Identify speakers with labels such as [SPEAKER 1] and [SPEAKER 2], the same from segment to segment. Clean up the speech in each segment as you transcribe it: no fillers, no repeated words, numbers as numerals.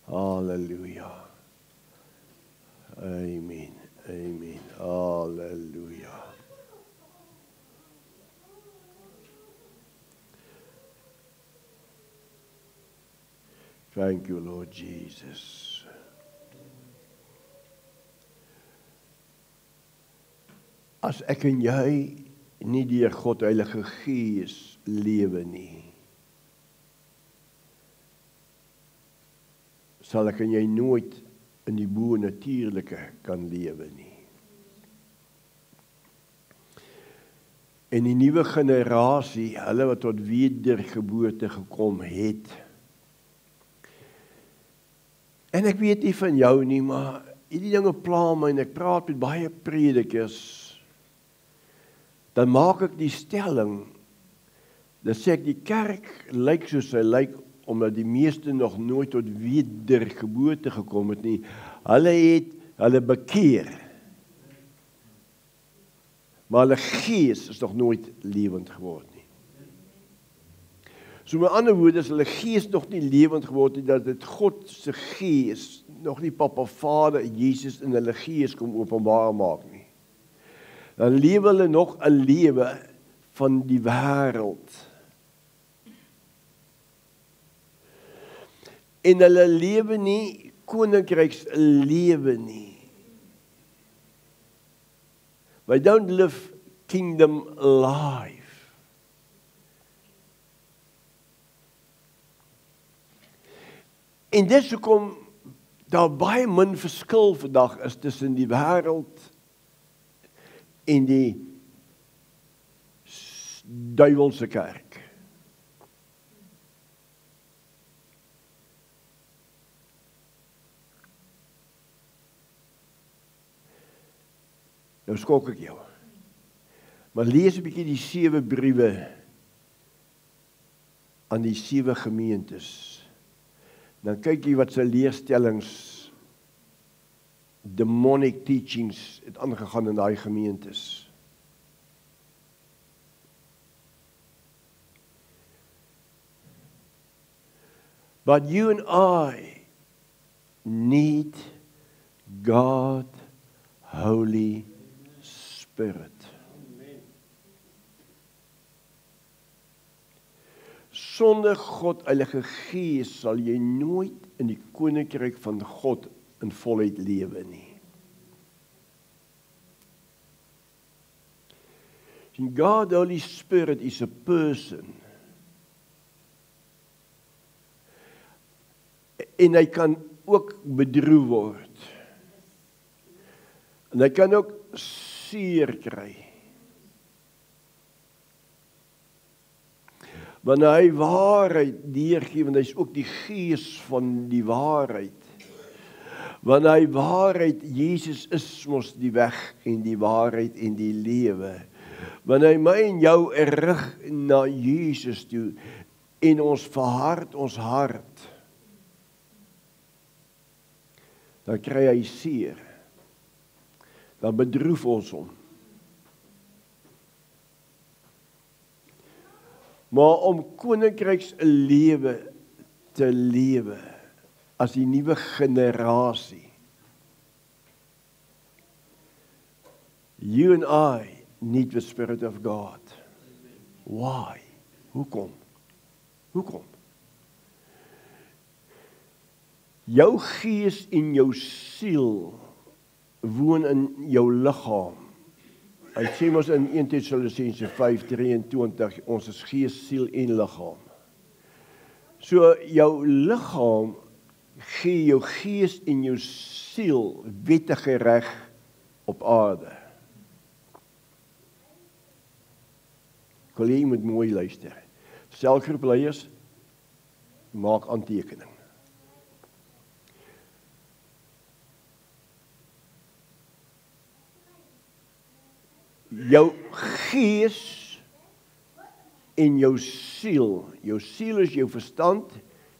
[SPEAKER 1] Halleluja. Amen. Amen. Halleluja. Thank you, Lord Jesus. As ek en jy nie deur God Heilige Gees lewe nie, sal ek en jy nooit in die bo-natuurlike kan lewe nie. En die nuwe generasie, hulle wat tot wedergeboorte gekom het, en ek weet nie van jou nie, maar hierdie dinge pla my en ek praat met baie predikers, dan maak ek die stelling, dan sê ek die kerk lyk soos hy lyk, omdat die meeste nog nooit tot wedergeboorte gekom het nie. Hulle het hulle bekeer, maar hulle gees is nog nooit lewend geword nie. So met ander woorde is hulle gees nog nie lewend geword nie, dat dit God se gees, nog nie Papa Vader Jesus in hulle gees kom openbaar maak nie. Dan lewe hulle nog 'n lewe van die wêreld. En hulle lewe nie koninkryks lewe nie. We don't live kingdom life. En dis hoekom daar baie min verskil vandag is tussen die wêreld en die duiwelse kerk. Nou skok ek jou. Maar lees 'n bietjie die 7 briewe aan die 7 gemeentes. Dan kyk jy wat sy leerstellings, demonic teachings het aangegaan in daai gemeentes. But you and I need God, Holy Spirit. Sonder God Heilige Gees sal jy nooit in die koninkryk van God in volheid lewe nie. God, the Holy Spirit is a person. En hy kan ook bedroef word. En hy kan ook seer kry. Wanneer hy waarheid deurgee, want hy is ook die gees van die waarheid. Wanneer hy waarheid, Jesus is mos die weg en die waarheid en die lewe. Wanneer hy my en jou rig na Jesus toe en ons verhard ons hart, dan kry hy seer. Dan bedroef ons hom. Maar om koninkryks lewe te lewe as die nuwe generasie. You and I need the Spirit of God. Why? Hoekom? Hoekom? Jou gees en jou siel woon in jou liggaam. Hy sê mos in 1 Tessalonisense 5:23, ons is gees, siel en liggaam. So jou liggaam gee jou gees en jou siel wettige reg op aarde. Ek wil jy moet mooi luister. Selgroepleiers, maak aantekening. Jou gees en jou siel is jou verstand,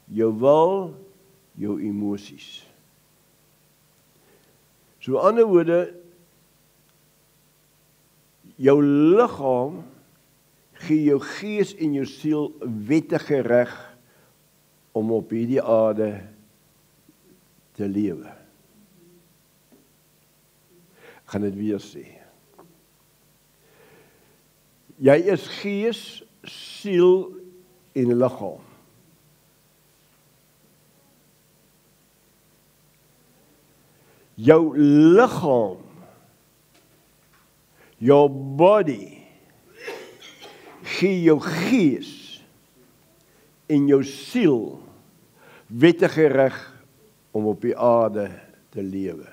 [SPEAKER 1] jou wil, jou emosies. So aan die ander woorde, jou liggaam gee jou gees en jou siel wettige reg om op hierdie aarde te lewe. Ek gaan dit weer sê. Jy is gees, siel en liggaam. Jou liggaam, your body, gee jou gees en jou siel wettige reg om op die aarde te lewe.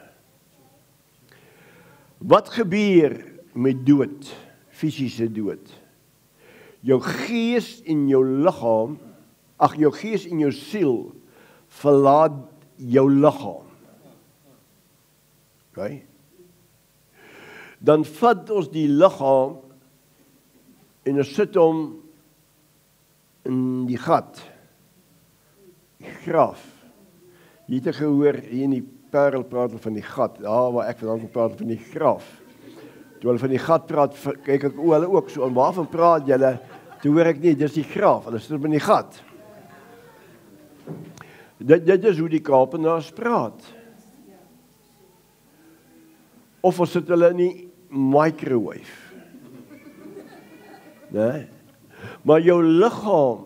[SPEAKER 1] Wat gebeur met dood, fisiese dood? Jou gees en jou liggaam, jou gees en jou siel verlaat jou liggaam. Okay? Dan vat ons die liggaam en ons sit hom in die gat, die graf. Jy het gehoor, hier in die Parel praat van die gat, daar waar ek vandaan praat van die graf. Toe hulle van die gat praat, kyk ek hulle ook so, en waarvan praat julle? Toe hoor ek nie, dis die graf, hulle sit in die gat. Dit is hoe die Kaapenaars praat. Of ons sit hulle in die microwave. Nee? Maar jou liggaam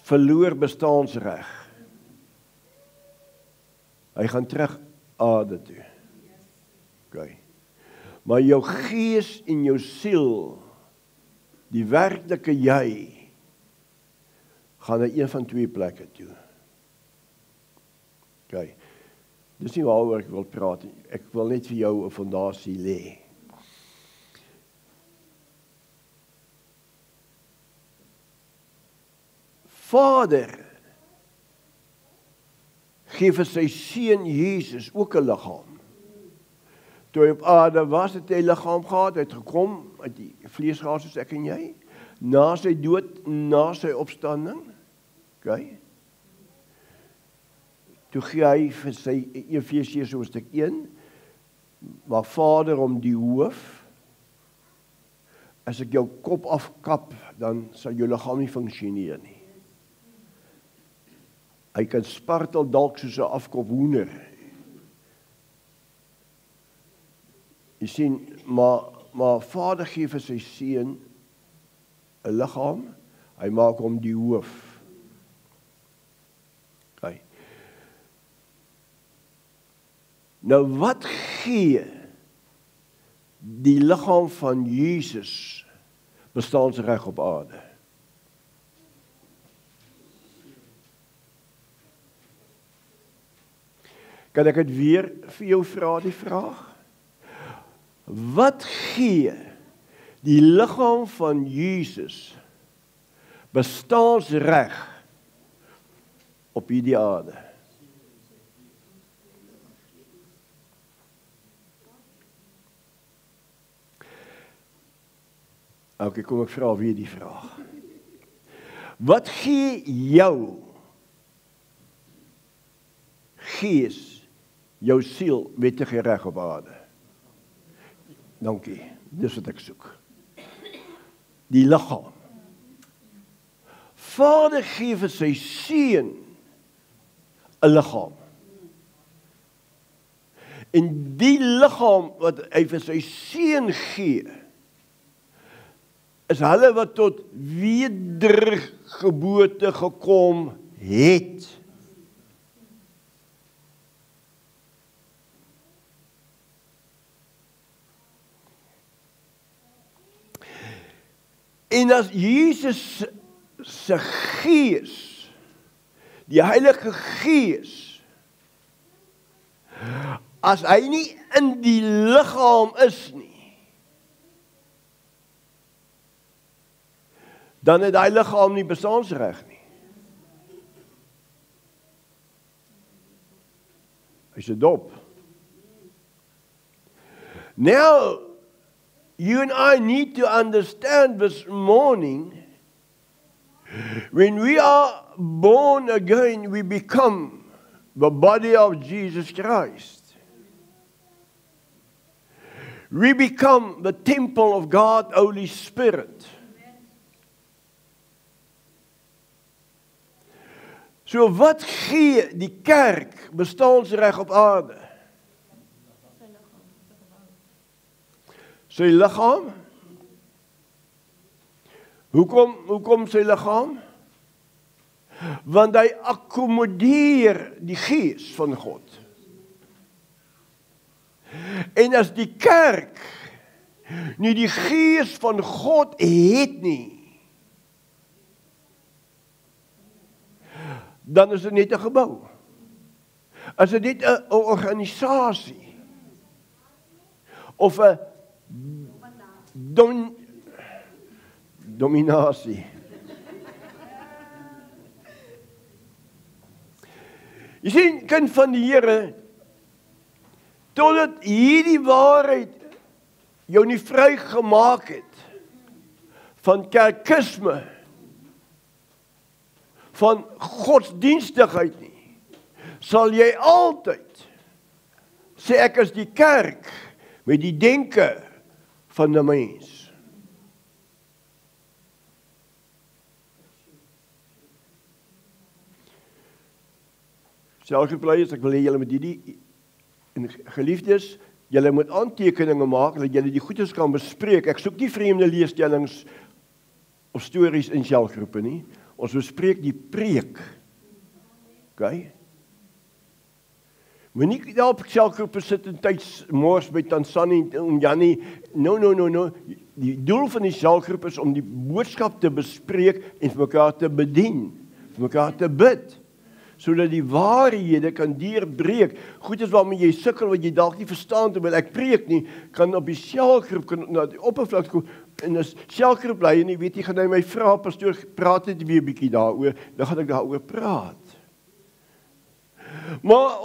[SPEAKER 1] verloor bestaansreg. Hy gaan terug aarde toe. Okay. Maar jou gees en jou siel, die werklike jy, gaan na een van twee plekke toe. Okay. Dis nie waaroor ek wil praat nie. Ek wil net vir jou 'n fondasie lê. Vader gee vir sy seun Jesus ook 'n liggaam. Toe hy op aarde was, het hy 'n liggaam gehad, hy het gekom uit die vlees gehad soos ek en jy, na sy dood, na sy opstanding. Okay. Toe gee hy vir sy Efesiërs hoofstuk 1, waar Vader hom die hoof, as ek jou kop afkap, dan sal jou liggaam nie funksioneer nie. Hy kan spartel dalk soos 'n afkop hoender. Jy sien, maar Vader gee vir sy seun 'n liggaam, hy maak hom die hoof. Okay. Nou wat gee die liggaam van Jesus bestaansreg op aarde? Kan ek dit weer vir jou vra, die vraag? Wat gee die liggaam van Jesus bestaansreg op hierdie aarde? Okay, kom ek vra weer die vraag. Wat gee jou gees, jou siel wettige reg op aarde? Dankie, dis wat ek soek. Die liggaam. Vader gee vir sy seun 'n liggaam. En die liggaam wat hy vir sy seun gee, is hulle wat tot wedergeboorte gekom het. En as Jesus se gees, die Heilige Gees, as hy nie in die liggaam is nie, dan het hy liggaam nie bestaansreg nie. Hy's 'n dop. Now, you and I need to understand this morning, when we are born again, we become the body of Jesus Christ. We become the temple of God, Holy Spirit. So wat gee die kerk bestaansreg op aarde? Sy liggaam? Hoekom sy liggaam? Want hy akkommodeer die gees van God. En as die kerk nie die gees van God het nie, dan is dit net 'n gebou. As dit net 'n organisasie of 'n dominasie. Jy sien, kind van die Here, totdat hierdie waarheid jou nie vrygemaak het van kerkisme, van godsdienstigheid nie, sal jy altyd sê ek is die kerk met die denke van 'n mens. Selfgebleiers, ek wil hê julle met hierdie en geliefdes, julle moet aantekeninge maak dat julle die goedes kan bespreek. Ek soek nie vreemde leesstellings of stories in selgroepe nie. Ons bespreek die preek. OK? Moenie daar op selgroepe sit en tyds mors by Tansani en Jannie. No. Die doel van die selgroep is om die boodskap te bespreek en vir mekaar te bedien, vir mekaar te bid, sodat die waarhede kan deurbreek. Goed is waarmee jy sukkel wat jy dalk nie verstaan terwyl ek preek nie, kan op die selgroep kan na die oppervlak kom. En as selgroep bly en jy weet jy gaan hy my vra, pastoor, praat net weer 'n bietjie daaroor, dan gaan ek daaroor praat. Maar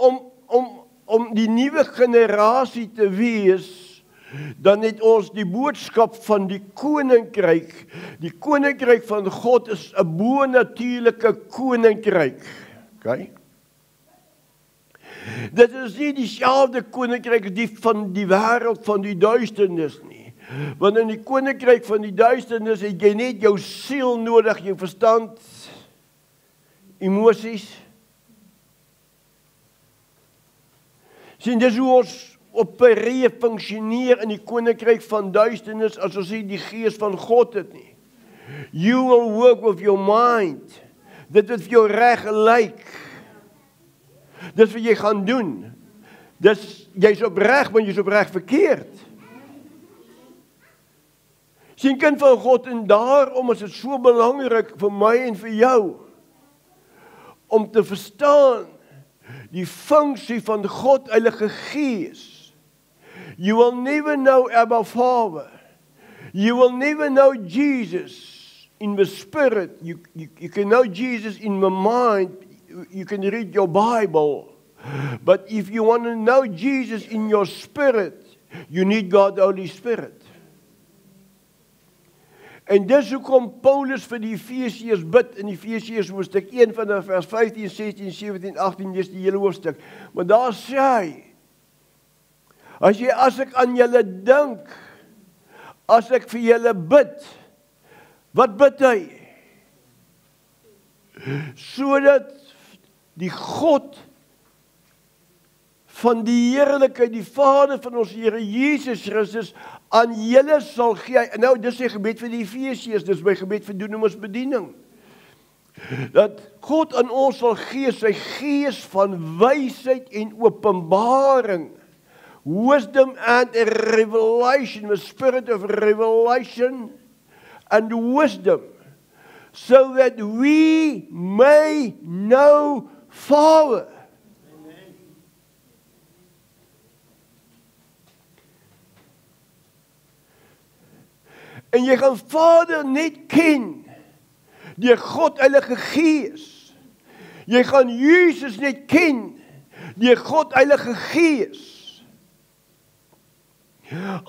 [SPEAKER 1] om die nuwe generasie te wees, dan het ons die boodskap van die koninkryk. Die koninkryk van God is 'n bo-natuurlike koninkryk. Okay? Dit is nie dieselfde koninkryk as die van die wêreld van die duisternis nie. Want in die koninkryk van die duisternis het jy net jou siel nodig, jou verstand, emosies. Sien, dis hoe ons opereer, funksioneer in die koninkryk van duisternis as ons nie die gees van God het nie. You will work with your mind. Dit is vir jou reg lyk. Dis wat jy gaan doen. Jy's opreg, maar jy's opreg verkeerd. Sien, kind van God, en daarom is dit so belangrik vir my en vir jou om te verstaan die funksie van God, Heilige Gees. You will never know Abba Father. You will never know Jesus in the spirit. You can know Jesus in the mind. You can read your Bible. But if you want to know Jesus in your spirit, you need God the Holy Spirit. En dis hoekom Paulus vir die Efesiërs bid in Efesiërs hoofstuk 1 van vers 15, 16, 17, 18, dis die hele hoofstuk. Maar daar sê hy, as ek aan julle dink, as ek vir julle bid, wat bid hy? Sodat die God van die heerlikheid, die Vader van ons Here Jesus Christus, aan julle sal gee. Nou, dis sy gebed vir die Efesiërs, dis my gebed vir Dunamis bediening. Dat God aan ons sal gee sy gees van wysheid en openbaring. Wisdom and revelation, the spirit of revelation and wisdom, so that we may know Father. En jy gaan Vader net ken deur God Heilige Gees. Jy gaan Jesus net ken deur God Heilige Gees.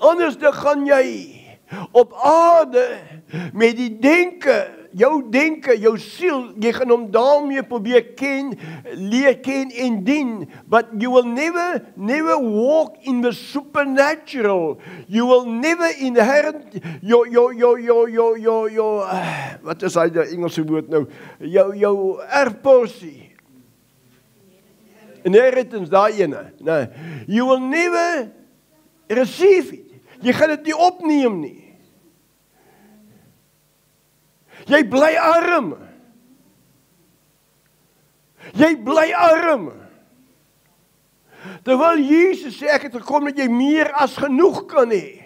[SPEAKER 1] Anders dan gaan jy op aarde met die denke, jou denke, jou siel, jy gaan hom daarmee probeer ken, leer ken en dien, but you will never walk in the supernatural. You will never inherit your wat is hy die Engelse woord nou? Jou erfporsie. Inheritance, daai ene. Nee, you will never receive it. Jy gaan dit nie opneem nie. Jy bly arm. Jy bly arm. Terwyl Jesus sê, ek het gekom dat jy meer as genoeg kan hê.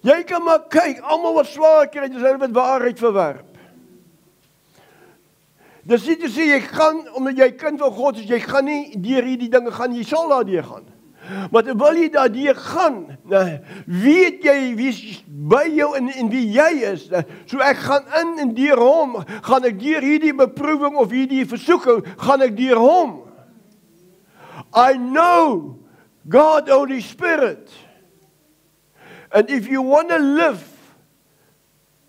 [SPEAKER 1] Jy kan maar kyk, almal wat swaar kry, dis hulle wat waarheid verwerp. Dis nie te sê, jy gaan, omdat jy kind van God is, jy gaan nie deur hierdie dinge gaan, jy sal daardeur gaan. Maar terwyl jy daardeur gaan, weet jy wie by jou en wie jy is. So ek gaan in en deur hom, gaan ek deur hierdie beproewing of hierdie versoeking, gaan ek deur hom. I know God, Holy Spirit. And if you want to live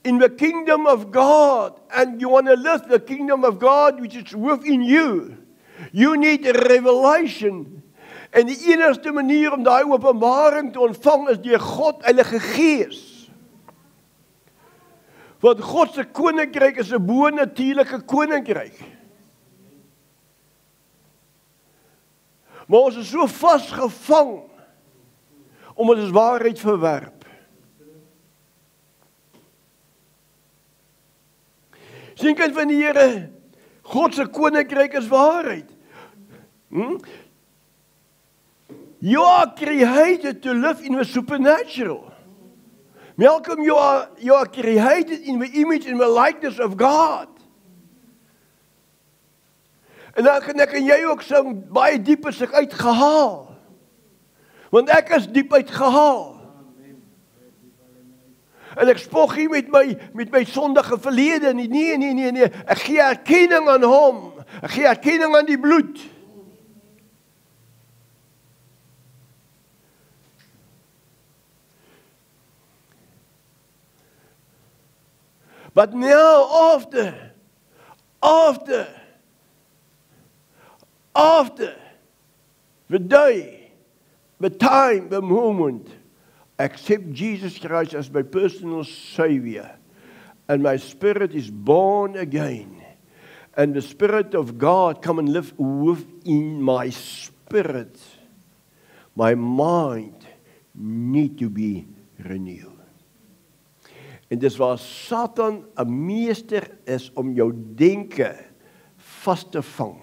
[SPEAKER 1] in the kingdom of God, and you want to live the kingdom of God which is within you, you need a revelation. En die enigste manier om daai openbaring te ontvang is deur God, Heilige Gees. Want God se koninkryk is 'n bo-natuurlike koninkryk. Maar ons is so vasgevang omdat ons waarheid verwerp. Sien kind van die Here, God se koninkryk is waarheid. You are created to live in the supernatural. Malcolm, you are created in the image and the likeness of God. En dan kan ek en jy ook sing, baie diep is ek uitgehaal. Want ek is diep uitgehaal. En ek spog nie met my sondige verlede nie. Nee. Ek gee erkenning aan hom. Ek gee erkenning aan die bloed. But now after the day, the time, the moment, I accept Jesus Christ as my personal Savior, and my spirit is born again, and the Spirit of God come and live within my spirit. My mind need to be renewed. En dis waar Satan 'n meester is om jou denke vas te vang.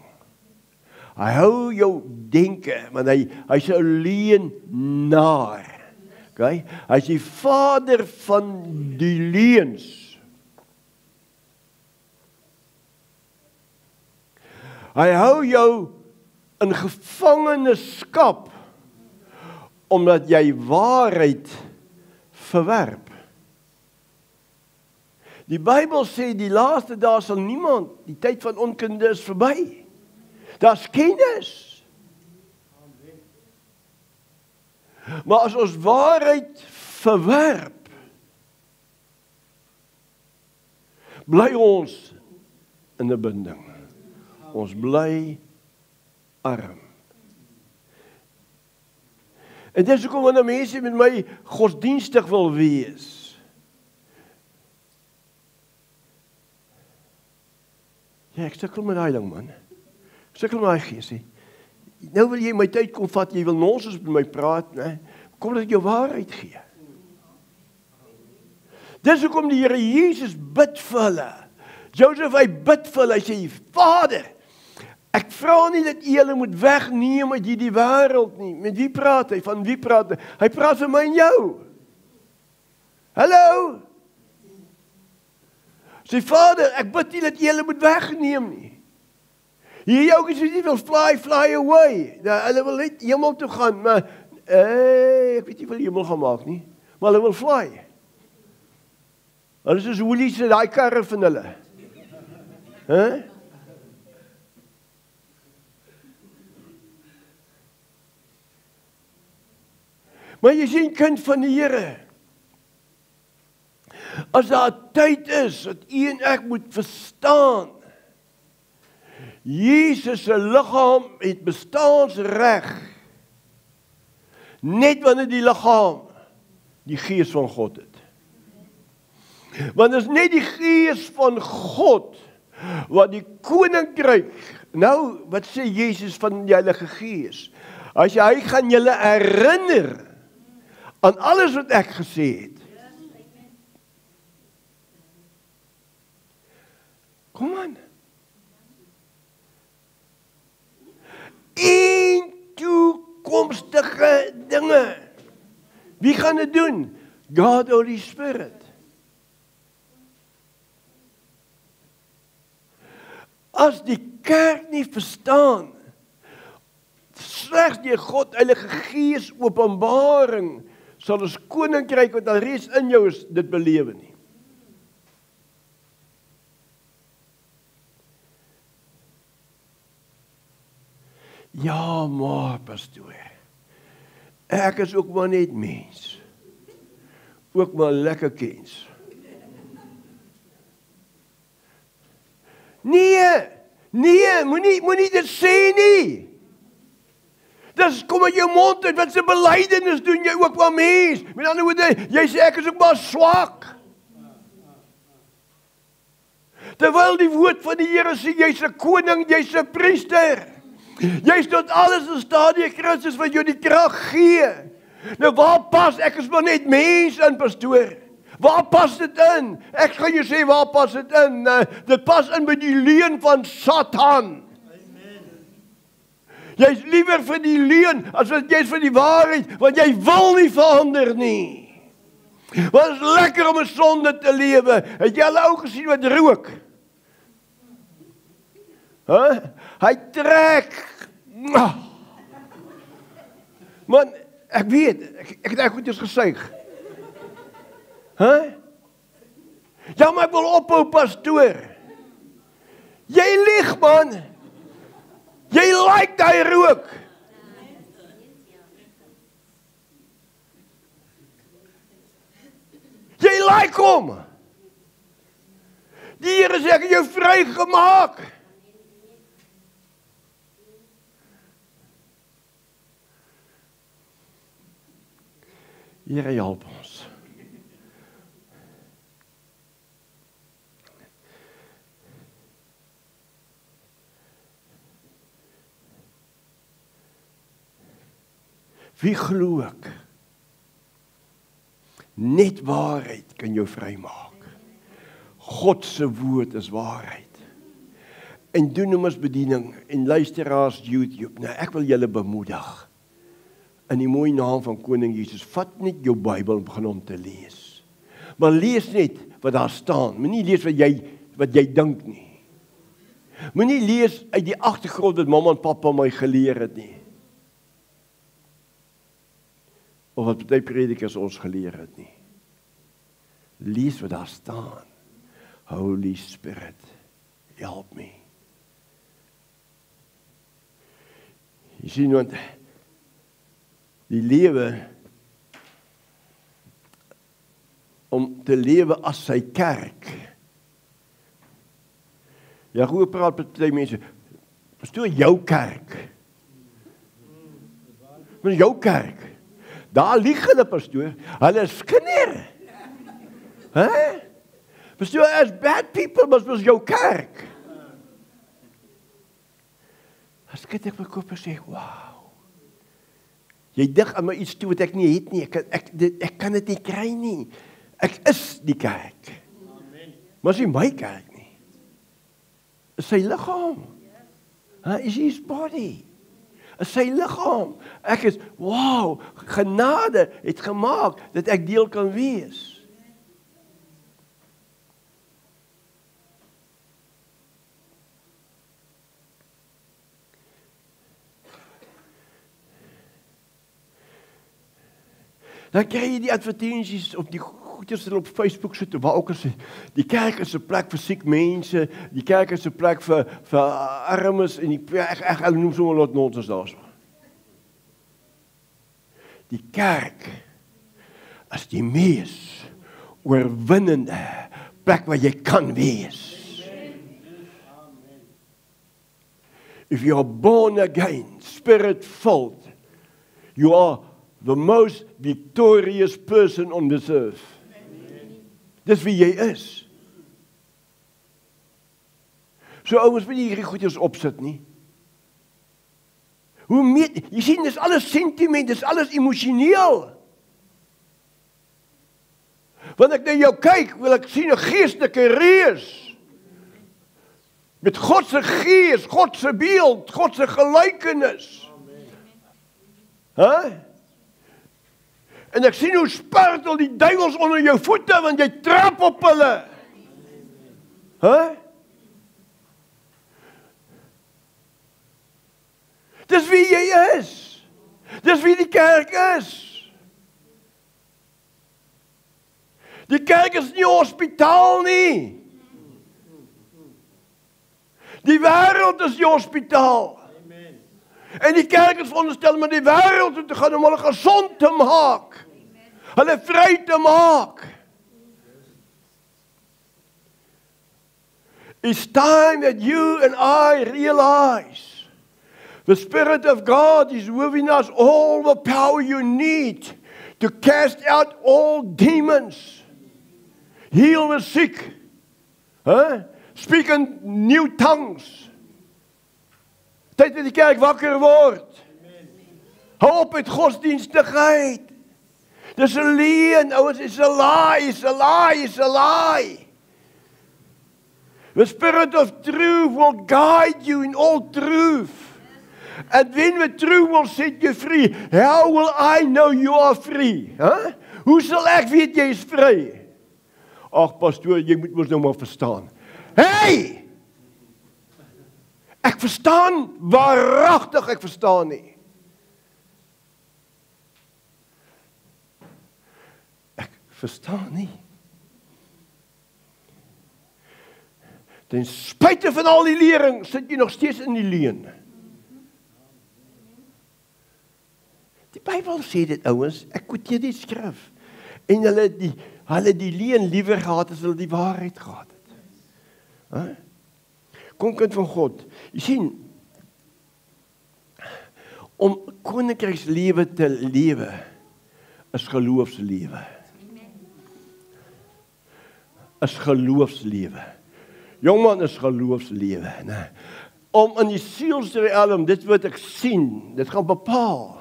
[SPEAKER 1] Hy hou jou denke, want hy's 'n leenaar. Okay? Hy's die vader van die leuns. Hy hou jou in gevangenskap omdat jy waarheid verwerp. Die Bybel sê die laaste dae sal niemand, die tyd van onkunde is verby. Daar's kennis. Maar as ons waarheid verwerp, bly ons in 'n binding. Ons bly arm. En dis hoekom wanneer mense met my godsdienstig wil wees, ja, ek sukkel met daai ding, man. Ek sukkel met daai gees, he. Nou wil jy my tyd kom vat, jy wil nonsens met my praat, né? Kom dat ek jou waarheid gee. Dis hoekom die Here Jesus bid vir hulle. Joseph, hy bid vir hulle, hy sê, Vader, ek vra nie dat U hulle moet wegneem uit hierdie wêreld nie. Met wie praat hy? Van wie praat hy? Hy praat vir my en jou. Hallo? Sê, Vader, ek bid nie dat U hulle moet wegneem nie. Hier ook is nie wil fly away. Hulle wil net hemel toe gaan, maar ek weet nie wil hemel gaan maak nie, maar hulle wil fly. Hulle is soos woelies in daai karre van hulle. Hè? Maar jy sien kind van die Here. As daar tyd is, dat u en ek moet verstaan, Jesus se liggaam het bestaansreg, net wanneer die liggaam die gees van God het. Want is net die gees van God, wat die koninkryk, nou, wat sê Jesus van die Heilige Gees? As hy gaan julle herinner, aan alles wat ek gesê het. Kom aan. En toekomstige dinge. Wie gaan dit doen? God, Holy Spirit. As die kerk nie verstaan, slegs deur God Heilige Gees openbaring, sal ons koninkryk wat alreeds in jou is, dit belewe nie. Ja, maar pastoor, ek is ook maar net mens. Ook maar lekker kens. Nee, moenie dit sê nie. Dis kom uit jou mond uit, wat se belydenis doen jy ook maar mens. Met ander woorde, jy sê ek is ook maar swak. Terwyl die woord van die Here sê, jy's 'n koning, jy's 'n priester. Jy's tot alles in staat deur Christus wat jou die krag gee. Nou waar pas, ek is maar net mens in, pastoor. Waar pas dit in? Ek gaan jou sê, waar pas dit in? Dit pas in by die leuen van Satan. Jy's liewer vir die leuen, as wat jy's vir die waarheid, want jy wil nie verander nie. Want het is lekker om 'n sonde te lewe. Het jy al ou gesien wat rook? Hy trek. Man, ek weet, ek het goed eens gesuig. Ja, maar ek wil ophou, pastoor. Jy lieg, man. Jy like die rook. Jy like hom. Die Here sê, ek het jou vrygemaak. Here help ons. Wie glo ek? Net waarheid kan jou vrymaak. God se woord is waarheid. En doen hom as bediening en luisteraars YouTube. Nou ek wil julle bemoedig. In die mooie naam van Koning Jesus, vat net jou Bybel en begin om te lees. Maar lees net wat daar staan. Moenie lees wat jy dink nie. Moenie lees uit die agtergrond wat mamma en pappa my geleer het nie. Of wat baie predikers ons geleer het nie. Lees wat daar staan. Holy Spirit, help me. Jy sien, want die lewe, om te lewe as sy kerk. Ja, hoe praat met die mense, pastoor, jou kerk. Maar jou kerk. Daar lieg hulle, pastoor. Hulle is skinder. Pastoor, as bad people, maar was jou kerk. As ek verkoop en sê, wow. Jy dig aan my iets toe wat ek nie het nie. Ek kan dit nie kry nie. Ek is die kerk. Amen. Maar is nie my kerk nie. Is sy liggaam. Is his body. Is sy liggaam. Ek is, wow, genade het gemaak dat ek deel kan wees. Dan kry jy die advertensies op die goeders op Facebook sit, waar ook as die kerk is 'n plek vir siek mense, die kerk is 'n plek vir armes en ek noem sommer lot nonsens daarso. Die kerk is die mees oorwinnende plek waar jy kan wees. If you are born again, Spirit-filled, you are the most victorious person on this earth. Dis wie jy is. So ouens, moet jy hierdie goeders opsit nie. Jy sien, dis alles sentiment, dis alles emosioneel. Wanneer ek na jou kyk, wil ek sien 'n geestelike reus. Met God se gees, God se beeld, God se gelykenis. En ek sien hoe spartel die duiwels onder jou voete, want jy trap op hulle. Dis wie jy is. Dis wie die kerk is. Die kerk is nie 'n hospitaal nie. Die wêreld is die hospitaal. Amen. En die kerk is veronderstel om in die wêreld toe te gaan om hulle gesond te maak. Hulle vry te maak. It's time that you and I realize the Spirit of God is giving us all the power you need to cast out all demons. Heal the sick. Speak in new tongues. Tyd dat die kerk wakker word. Hou op met godsdienstigheid. Dis 'n leuen, ouens, it's a lie, it's a lie, it's a lie. The Spirit of truth will guide you in all truth. And when the truth will set you free, how will I know you are free? Hoe sal ek weet jy is vry? Ag pastoor, jy moet mos nou maar verstaan. Hey! Ek verstaan, waaragtig ek verstaan nie. Ek verstaan nie. Ten spyte van al die lering, sit jy nog steeds in die leuen. Die Bybel sê dit, ouens, ek quoteer die skrif. En hulle die leuen liewer gehad as hulle die waarheid gehad het. Kom kind van God, jy sien, om koninkrykslewe te lewe, is geloofslewe. Is geloofslewe. Jongman, is geloofslewe. Nee. Om in die sielsrealm, dit wat ek sien, dit gaan bepaal.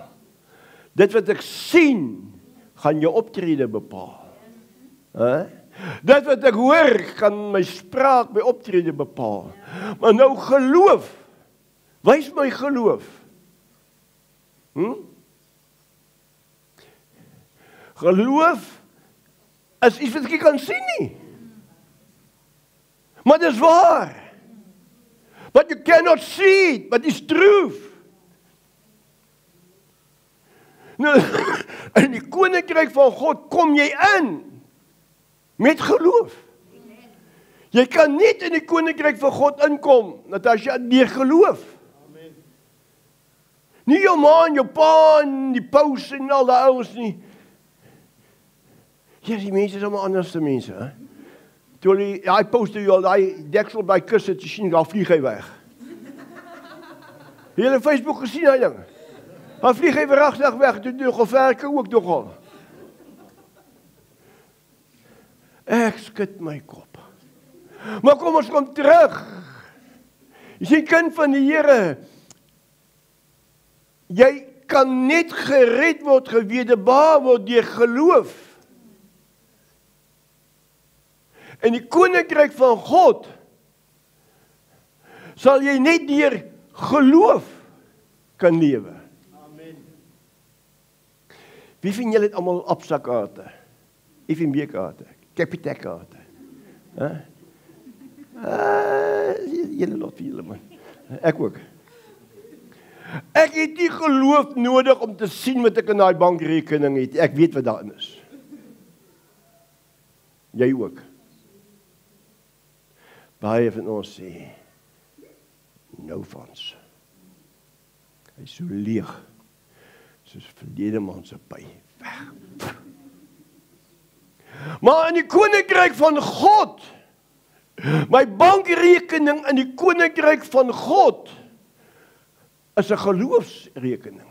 [SPEAKER 1] Dit wat ek sien, gaan jou optrede bepaal. Dit wat ek hoor, gaan my spraak, my optrede bepaal. Maar nou geloof, wys my geloof. Geloof is iets wat ek kan sien nie. Maar dit is waar. But you cannot see it, but it's truth. Nou, in die koninkryk van God kom jy in met geloof. Jy kan niet in die koninkryk van God inkom, Natasja, deur geloof. Nie jou ma en jou pa en die paus en al die ouens nie. Ja, die mense is allemaal anderste mense, hè? Toe hy poste jy al die deksel by kus het, jy sien, daar vlieg hy weg. Jy het op Facebook gesien, hy ding. Daar vlieg hy verragtig weg, toe nogal verke ook nogal. Ek skud my kop. Maar kom ons kom terug. Jy sien, kind van die Here, jy kan net gered word, gewederbaar word deur geloof. In die koninkryk van God sal jy net deur geloof kan lewe. Amen. Wie van julle het almal absakkaarte? FNB-kaarte, Capitec-kaarte? Julle lot vir julle man. Ek ook. Ek het nie geloof nodig om te sien wat ek in daai bankrekening het. Ek weet wat daarin is. Jy ook. Baie van ons sê, no funds. Hy is so leeg, soos verlede maand se by, weg. Maar in die koninkryk van God, my bankrekening in die koninkryk van God, is 'n geloofsrekening.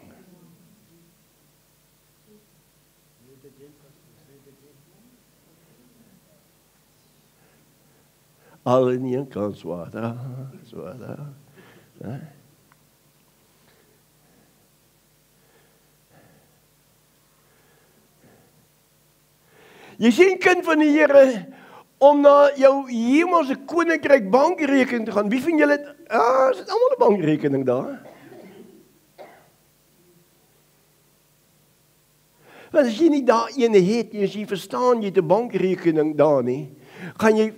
[SPEAKER 1] Al in een kant zwaar. Jy sien, kind van die Here, om na jou hemelse koninkryk bankrekening te gaan. Wie van julle, is dit almal 'n bankrekening daar? Want as jy nie daar ene het, as jy verstaan, jy het 'n bankrekening daar nie, gaan jy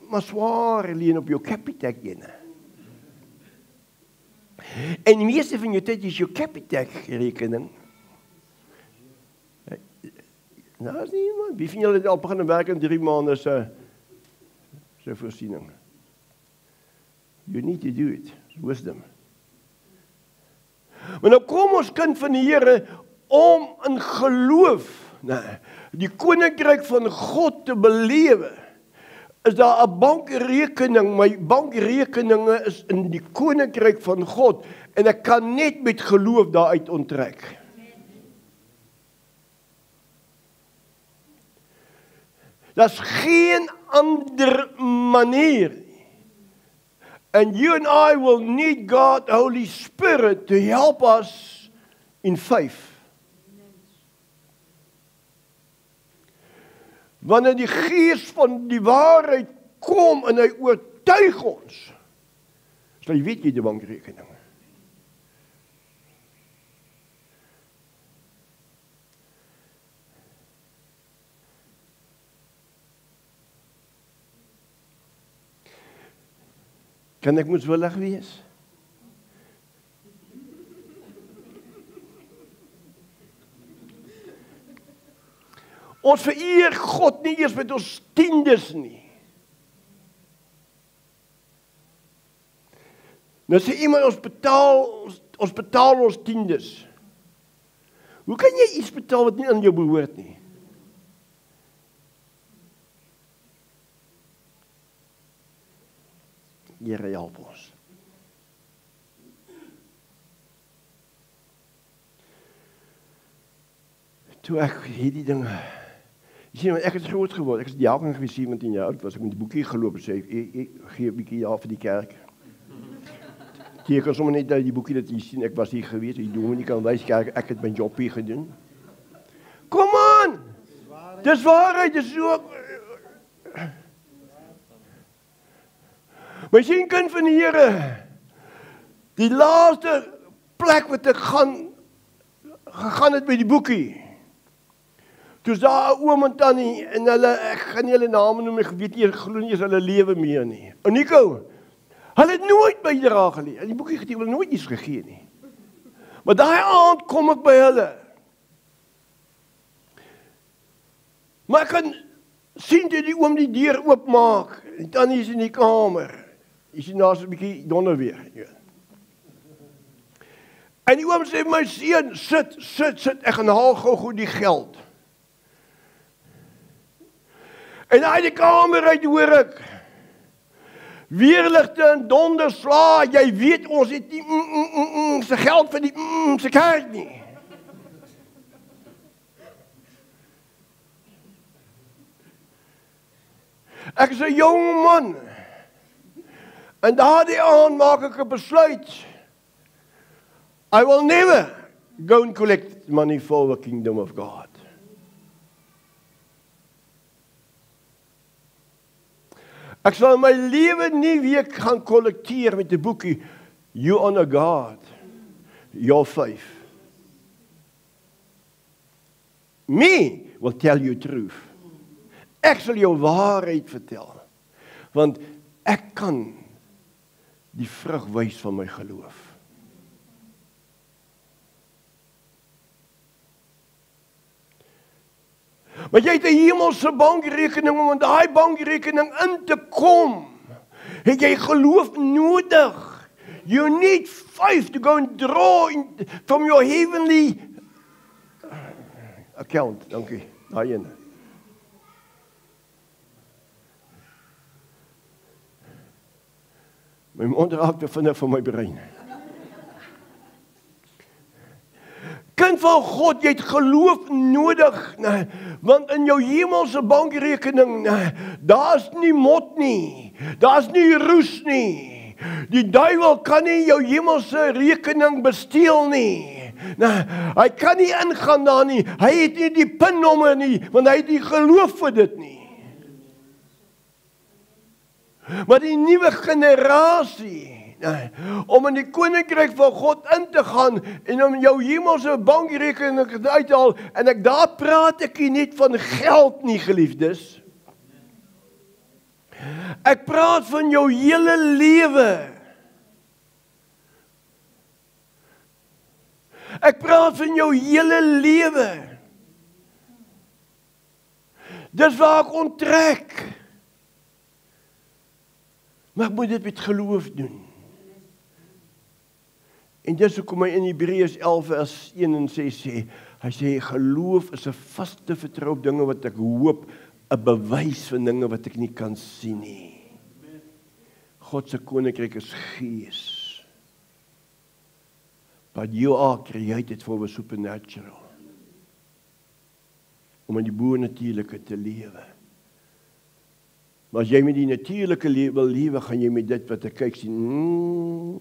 [SPEAKER 1] maar swaar leen op jou Capitec ene. En die meeste van jou tyd is jou Capitec rekening. Nou is nie iemand. Wie van julle het al begin werk in 3 maande se voorsiening? You need to do it. Wisdom. Maar nou kom ons kind van die Here om in geloof, die koninkryk van God te belewe. Is daar 'n bankrekening, my bankrekeninge is in die koninkryk van God, en ek kan net met geloof daaruit onttrek. Daar's geen ander manier. And you and I will need God, Holy Spirit, to help us in faith. Wanneer die Gees van die waarheid kom en hy oortuig ons, sal jy weet jy die bankrekening. Kan ek moeswillig wees? Ons vereer God nie eers met ons tiendes nie. Nou sê iemand, ons betaal ons tiendes. Hoe kan jy iets betaal wat nie aan jou behoort nie? Here help ons. Toe ek hierdie dinge, jy sien, ek het groot geword, ek is diaken gewees 17 jaar oud, was ek met die boekie geloop en sê, ek gee 'n bietjie vir die kerk. Jy kan sommer net uit die boekie dat jy sien, ek was hier gewees, die dominee kan wys kerk, ek het my job hier gedoen. Kom aan! Dis waarheid, dis so. My sien kind van die Here, die laaste plek wat ek gegaan het by die boekie, toe is daar 'n oom en tannie, en hulle, ek gaan nie hulle name noem, ek weet nie, ek glo nie is hulle lewe meer nie. En Nico, hulle het nooit bydra gelewer, die boekie het hulle nooit iets gegee nie. Maar daai aand kom ek by hulle. Maar ek kan sien dat die oom die deur oopmaak, en tannie is in die kamer. Jy sien daar is 'n bietjie donder weer. Ja. En die oom sê, my seun, sit, ek gaan haal gou die geld. En uit die kamer uit hoor ek, weerligte en donderslae, jy weet ons het nie se geld vir die se kerk nie. Ek is 'n jong man, en daardie aand maak ek 'n besluit. I will never go and collect money for the kingdom of God. Ek sal my lewe nie weer gaan kollekteer met 'n boekie. You honor God, your faith. Me will tell you truth. Ek sal jou waarheid vertel, want ek kan die vrug wys van my geloof. Maar jy het 'n hemelse bankrekening, om in daai bankrekening in te kom, het jy geloof nodig. You need faith to go and draw from your heavenly account. Dankie, daai een. My mond raak te vinnig van my brein. Kind van God, jy het geloof nodig, want in jou hemelse bankrekening, daar's nie mot nie, daar's nie roes nie. Die duiwel kan nie jou hemelse rekening besteel nie. Hy kan nie ingaan daar nie, hy het nie die pinnommer nie, want hy het nie geloof vir dit nie. Maar die nuwe generasie, om in die koninkryk van God in te gaan en om jou hemelse bankrekening uit te haal, en daar praat ek nie net van geld nie, geliefdes. Ek praat van jou hele lewe. Ek praat van jou hele lewe. Dis waar ek onttrek. Maar ek moet dit met geloof doen. En dis hoekom hy in Hebreërs 11 vers 1 en 6 sê, hy sê, geloof is 'n vaste vertrou op dinge wat ek hoop, 'n bewys van dinge wat ek nie kan sien nie. God se koninkryk is gees. But you are created for the supernatural. Om in die bo-natuurlike te lewe. Maar as jy met die natuurlike wil lewe, gaan jy met dit wat ek kyk sien,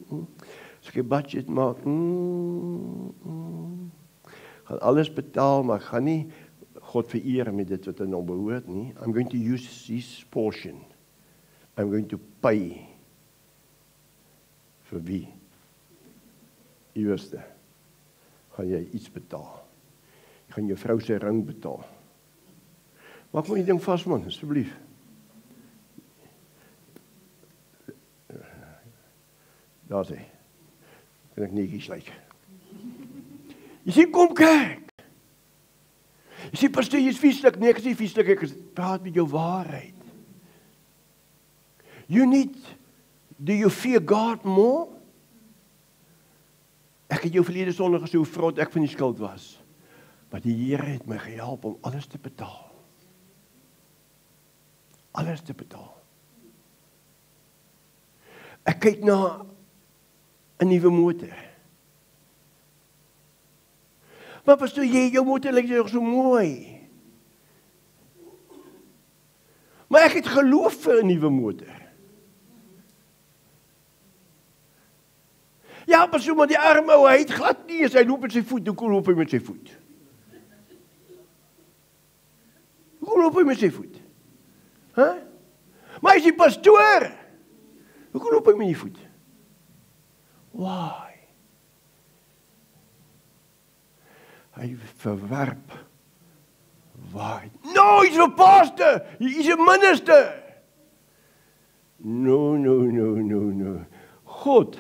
[SPEAKER 1] as ek 'n budget maak, gaan alles betaal, maar ek gaan nie God vereer met dit wat aan hom behoort nie. I'm going to use this portion. I'm going to pay. Vir wie? Eerste, gaan jy iets betaal. Jy gaan jou vrou se ring betaal. Maak my die ding vas, man, asseblief. Daar sê, kan ek netjies lyk. Jy sê, kom kyk. Jy sê, pastoor, jy is vieslik. Nee, ek is nie vieslik, ek praat met jou waarheid. Do you fear God more? Ek het jou verlede Sondag gesê hoe vrot ek van die skuld was. Maar die Here het my gehelp om alles te betaal. Alles te betaal. Ek kyk na 'n nuwe motor. Maar pastoor, jou motor lyk nog so mooi. Maar ek het geloof vir 'n nuwe motor. Ja, pastoor, maar die arme ou, hy het glad nie, hy loop met sy voet, hoe loop hy met sy voet? Hoe loop hy met sy voet? Maar hy is die pastoor. Hoe loop hy met die voet? Why? Hy verwerp waarheid. No, he's a pastor. He's a minister. No. God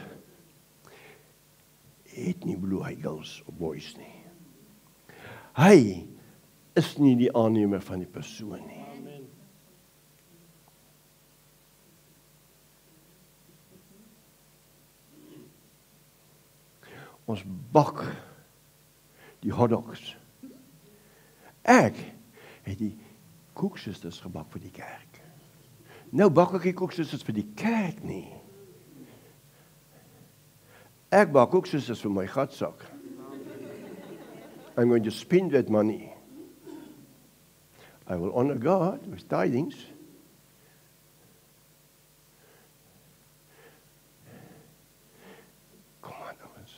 [SPEAKER 1] het nie blue eagles op boys nie. Hy is nie die aannemer van die persoon nie. Amen. Ons bak die hotdogs. Ek het die koeksusters gebak vir die kerk. Nou bak ek die koeksusters vir die kerk nie. Ek bak koeksusters vir my gatsak. I'm going to spend that money. I will honor God with tithings. Come on, ouens.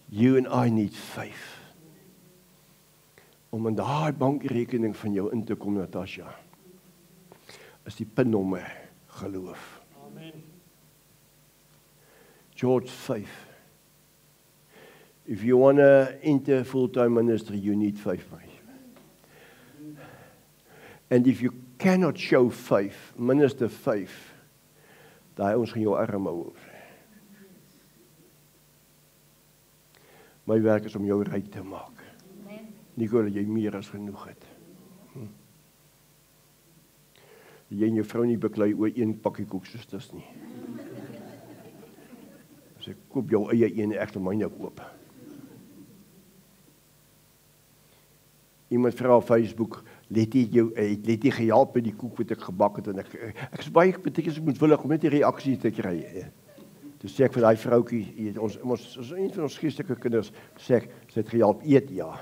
[SPEAKER 1] You and I need faith. Om in daai bankrekening van jou in te kom, Natasha, is die pinnommer geloof. Amen. George 5. If you want to enter full-time ministry, you need faith, mate. And if you cannot show faith, minister faith, daai ons gaan jou arm hou. My werk is om jou ryk te maak. Nie gou dat jy meer as genoeg het. Jy en jou vrou nie beklei oor een pakkie koeksusters nie. As ek koop jou eie een, ek sal myne koop. Iemand vra op Facebook, het nie gehelp met die koek wat ek gebak het, en ek is baie betekens moedwillig om net die reaksie te kry. Toe sê ek vir daai vroukie, ons een van ons geestelike kinders, sê ek, sy het gehelp eet, ja.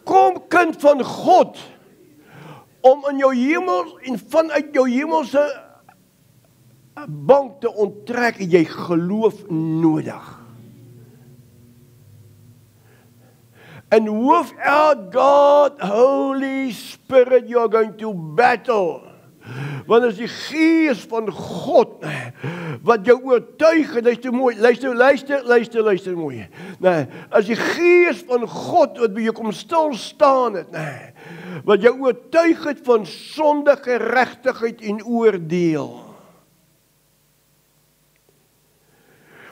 [SPEAKER 1] Kom kind van God, om in jou hemel en vanuit jou hemelse bank te onttrek, en jy geloof nodig. And without God, Holy Spirit, you're going to battle. Want as die Gees van God, wat jou oortuig, luister mooi, luister mooi. Nee, as die Gees van God, wat by jou kom stil staan het, wat jou oortuig het van sonde, geregtigheid en oordeel.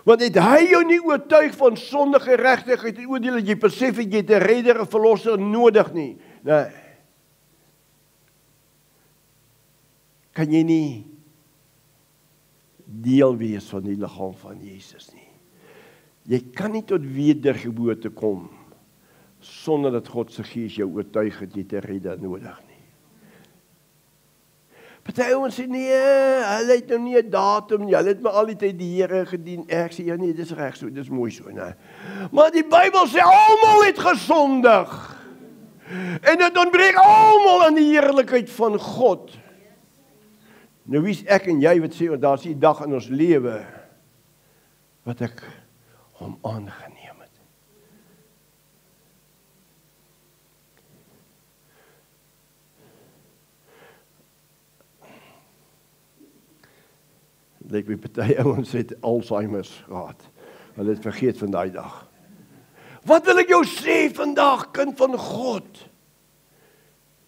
[SPEAKER 1] Want het hy jou nie oortuig van sonde, geregtigheid en oordeel, dat jy besef het, jy het 'n redder, 'n verlosser nodig nie. Nee. Kan jy nie deel wees van die liggaam van Jesus nie. Jy kan nie tot wedergeboorte kom, sonder dat God se Gees jou oortuig het, jy het 'n redder nodig nie. Party ouens sê, nee, hulle het nou nie 'n datum nie, hulle het maar al die tyd die Here gedien. Ek sê, ja nee, dis reg so, dis mooi so, nee. Maar die Bybel sê, almal het gesondig. En dit ontbreek almal aan die heerlikheid van God. Nou wie is ek en jy wat sê, daar is die dag in ons lewe, wat ek hom aangeneem het. Lyk my party ouens het Alzheimer's gehad. Hulle het vergeet van daai dag. Wat wil ek jou sê vandag, kind van God?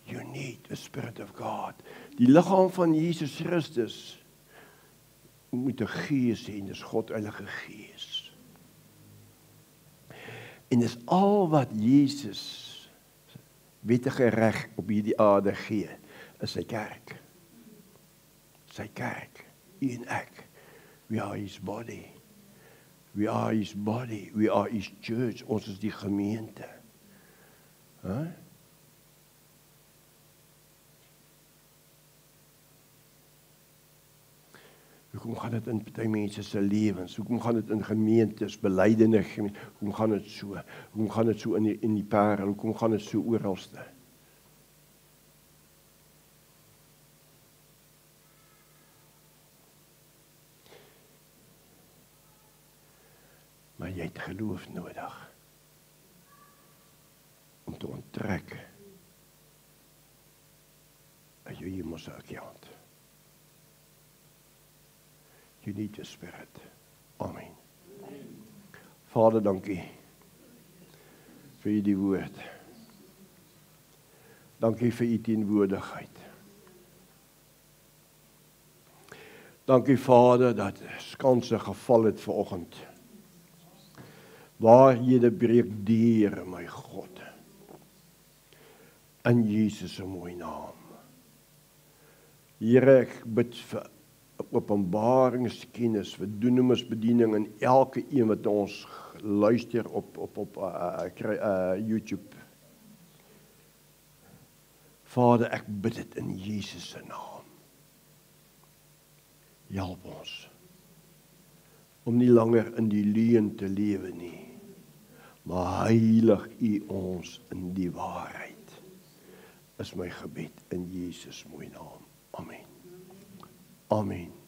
[SPEAKER 1] You need the Spirit of God. Die liggaam van Jesus Christus moet 'n Gees hê, dis God Heilige Gees. En dis al wat Jesus wettige reg op hierdie aarde gee, is sy kerk. Sy kerk, u en ek. We are his body. We are his body. We are his church. Ons is die gemeente. Huh? Hoekom gaan dit in party mense se lewens? Hoekom gaan dit in gemeentes, belydenis gemeente? Hoekom gaan dit so? Hoekom gaan dit so in die parel? Hoekom gaan dit so oralste? Maar jy het geloof nodig om te onttrek uit jou hemelse account. You need the Spirit. Amen. Vader, dankie vir die woord. Dankie vir u teenwoordigheid. Dankie Vader dat skanse geval het vanoggend. Waarhede breek deur, my God. In Jesus se mooi naam. Here, ek bid vir openbaringskennis, vir doenemisbediening in elke een wat ons luister op YouTube. Vader, ek bid dit in Jesus se naam. Help ons om nie langer in die leuen te lewe nie, maar heilig u ons in die waarheid. Is my gebed in Jesus mooi naam. Amen. Amen.